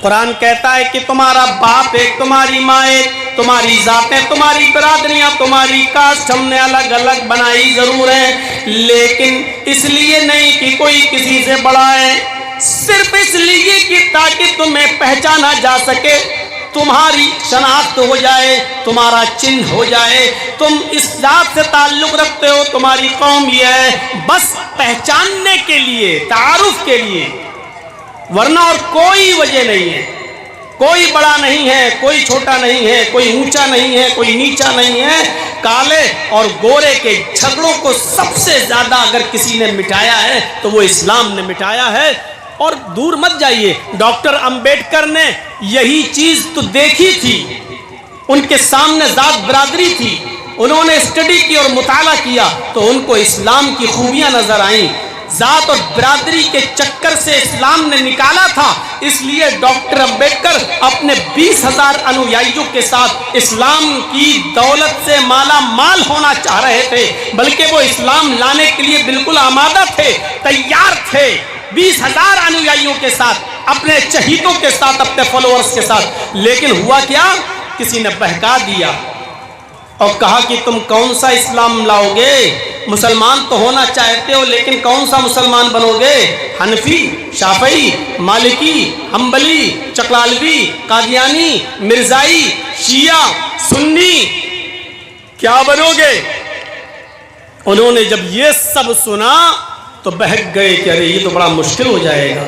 قرآن کہتا ہے کہ تمہارا باپ ایک، تمہاری ماں ایک، تمہاری ذاتیں، تمہاری برادریاں، تمہاری کاسٹ ہم نے الگ الگ بنائی ضرور ہے، لیکن اس لیے نہیں کہ کوئی کسی سے بڑا ہے، صرف اس لیے کہ تاکہ تمہیں پہچانا جا سکے، تمہاری شناخت ہو جائے، تمہارا چنہ ہو جائے، تم اس ذات سے تعلق رکھتے ہو، تمہاری قوم یہ ہے، بس پہچاننے کے لیے، تعارف کے لیے، ورنہ اور کوئی وجہ نہیں ہے۔ کوئی بڑا نہیں ہے، کوئی چھوٹا نہیں ہے، کوئی اونچا نہیں ہے، کوئی نیچا نہیں ہے۔ کالے اور گورے کے جھگڑوں کو سب سے زیادہ اگر کسی نے مٹایا ہے تو وہ اسلام نے مٹایا ہے۔ اور دور مت جائیے، ڈاکٹر امبیڈکر نے یہی چیز تو دیکھی تھی، ان کے سامنے ذات برادری تھی، انہوں نے اسٹڈی کی اور مطالعہ کیا تو ان کو اسلام کی خوبیاں نظر آئیں۔ ذات اور برادری کے چکر سے اسلام نے نکالا تھا، اس لیے ڈاکٹر امبیڈکر اپنے 20,000 انویائیوں کے ساتھ اسلام کی دولت سے مالا مال ہونا چاہ رہے تھے، بلکہ وہ اسلام لانے کے لیے بالکل آمادہ تھے، تیار تھے، 20,000 انویائیوں کے ساتھ، اپنے چہیتوں کے ساتھ، اپنے فالوورز کے ساتھ۔ لیکن ہوا کیا؟ کسی نے بہکا دیا اور کہا کہ تم کون سا اسلام لاؤ گے؟ مسلمان تو ہونا چاہتے ہو لیکن کون سا مسلمان بنو گے؟ حنفی، شافعی، مالکی، حنبلی، چکلالوی، قادیانی، مرزائی، شیعہ، سنی، کیا بنو گے؟ انہوں نے جب یہ سب سنا تو بہک گئے کہ ارے یہ تو بڑا مشکل ہو جائے گا۔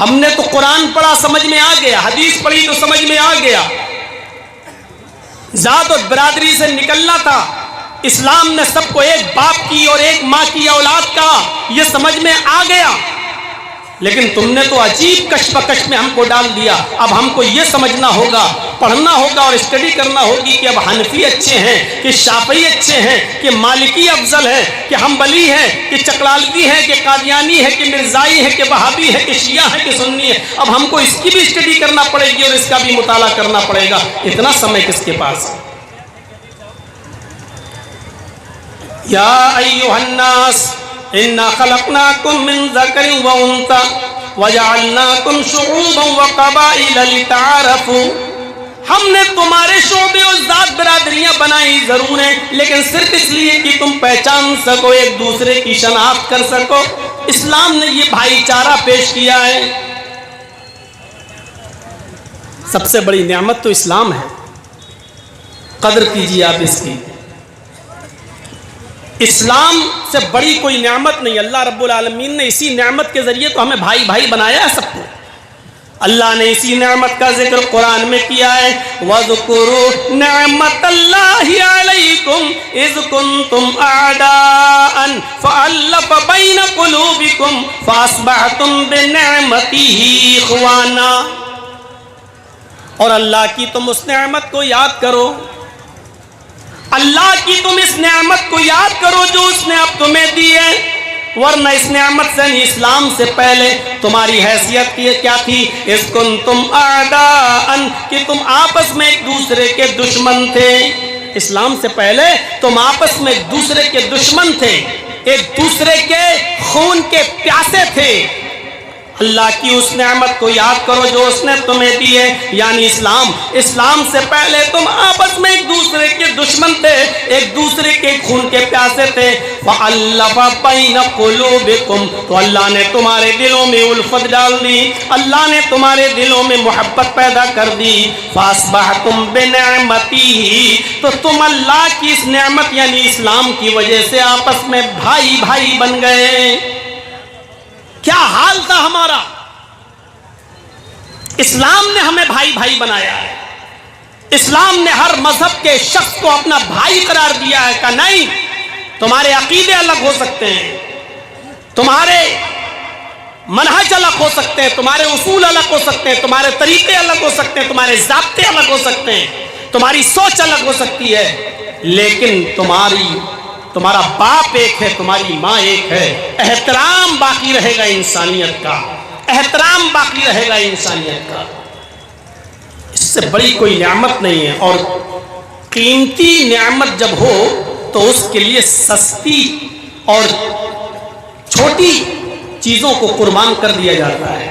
ہم نے تو قرآن پڑھا، سمجھ میں آ گیا، حدیث پڑھی تو سمجھ میں آ گیا، ذات اور برادری سے نکلنا تھا، اسلام نے سب کو ایک باپ کی اور ایک ماں کی اولاد کا، یہ سمجھ میں آ گیا، لیکن تم نے تو عجیب کشمکش میں ہم کو ڈال دیا۔ اب ہم کو یہ سمجھنا ہوگا، پڑھنا ہوگا اور اسٹڈی کرنا ہوگی کہ اب حنفی اچھے ہیں کہ شافعی اچھے ہیں کہ مالکی افضل ہے کہ حنبلی ہے کہ چکلالوی ہے کہ قادیانی ہے کہ مرزائی ہے کہ وہابی ہے کہ شیعہ ہے کہ سنی ہے۔ اب ہم کو اس کی بھی اسٹڈی کرنا پڑے گی اور اس کا بھی مطالعہ کرنا پڑے گا۔ اتنا سمے کس کے پاس؟ یا ایھا الناس انا خلقناکم من ذکر و انثی وجعلناکم شعوبا وقبائل لتعارفوا، ہم نے تمہارے شعبے اور ذات برادریاں بنائی ضرور ہیں، لیکن صرف اس لیے کہ تم پہچان سکو، ایک دوسرے کی شناخت کر سکو۔ اسلام نے یہ بھائی چارہ پیش کیا ہے۔ سب سے بڑی نعمت تو اسلام ہے، قدر کیجیے آپ اس کی۔ اسلام سے بڑی کوئی نعمت نہیں۔ اللہ رب العالمین نے اسی نعمت کے ذریعے تو ہمیں بھائی بھائی بنایا ہے سب کو۔ اللہ نے اسی نعمت کا ذکر قرآن میں کیا ہے، وَاذْكُرُوا نِعْمَتَ اللَّهِ عَلَيْكُمْ إِذْ كُنْتُمْ أَعْدَاءً فَأَلَّفَ بَيْنَ قُلُوبِكُمْ فَأَصْبَحْتُمْ بِنِعْمَتِهِ إِخْوَانًا۔ اور اللہ کی تم اس نعمت کو یاد کرو، اللہ کی تم اس نعمت کو یاد کرو جو اس نے اب تمہیں دی ہے، ورنہ اس نعمت سے اسلام سے پہلے تمہاری حیثیت کیا تھی؟ اذ کنتم اعداء، کہ تم آپس میں ایک دوسرے کے دشمن تھے۔ اسلام سے پہلے تم آپس میں ایک دوسرے کے دشمن تھے، ایک دوسرے کے خون کے پیاسے تھے۔ اللہ کی اس نعمت کو یاد کرو جو اس نے تمہیں دی ہے، یعنی اسلام۔ اسلام سے پہلے تم آپس میں ایک دوسرے کے دشمن تھے، ایک دوسرے کے خون کے پیاسے تھے۔ فَأَلَّفَ بَيْنَ قُلُوبِكُمْ، تو اللہ نے تمہارے دلوں میں الفت ڈال دی، اللہ نے تمہارے دلوں میں محبت پیدا کر دی۔ فَأَصْبَحْتُمْ بِنِعْمَتِهِ، تو تم اللہ کی اس نعمت یعنی اسلام کی وجہ سے آپس میں بھائی بھائی بن گئے۔ کیا حال تھا ہمارا؟ اسلام نے ہمیں بھائی بھائی بنایا ہے۔ اسلام نے ہر مذہب کے شخص کو اپنا بھائی قرار دیا ہے کہ نہیں، تمہارے عقیدے الگ ہو سکتے ہیں، تمہارے منہج الگ ہو سکتے ہیں، تمہارے اصول الگ ہو سکتے ہیں، تمہارے طریقے الگ ہو سکتے ہیں، تمہارے ضابطے الگ ہو سکتے ہیں، تمہاری سوچ الگ ہو سکتی ہے، لیکن تمہارا باپ ایک ہے، تمہاری ماں ایک ہے۔ احترام باقی رہے گا انسانیت کا، احترام باقی رہے گا انسانیت کا۔ اس سے بڑی کوئی نعمت نہیں ہے، اور قیمتی نعمت جب ہو تو اس کے لیے سستی اور چھوٹی چیزوں کو قربان کر دیا جاتا ہے۔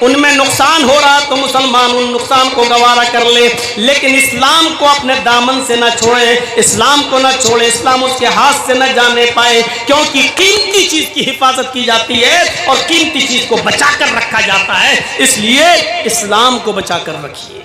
ان میں نقصان ہو رہا تو مسلمان ان نقصان کو گوارا کر لے، لیکن اسلام کو اپنے دامن سے نہ چھوڑے، اسلام کو نہ چھوڑے، اسلام اس کے ہاتھ سے نہ جانے پائے، کیونکہ قیمتی چیز کی حفاظت کی جاتی ہے اور قیمتی چیز کو بچا کر رکھا جاتا ہے، اس لیے اسلام کو بچا کر رکھیے۔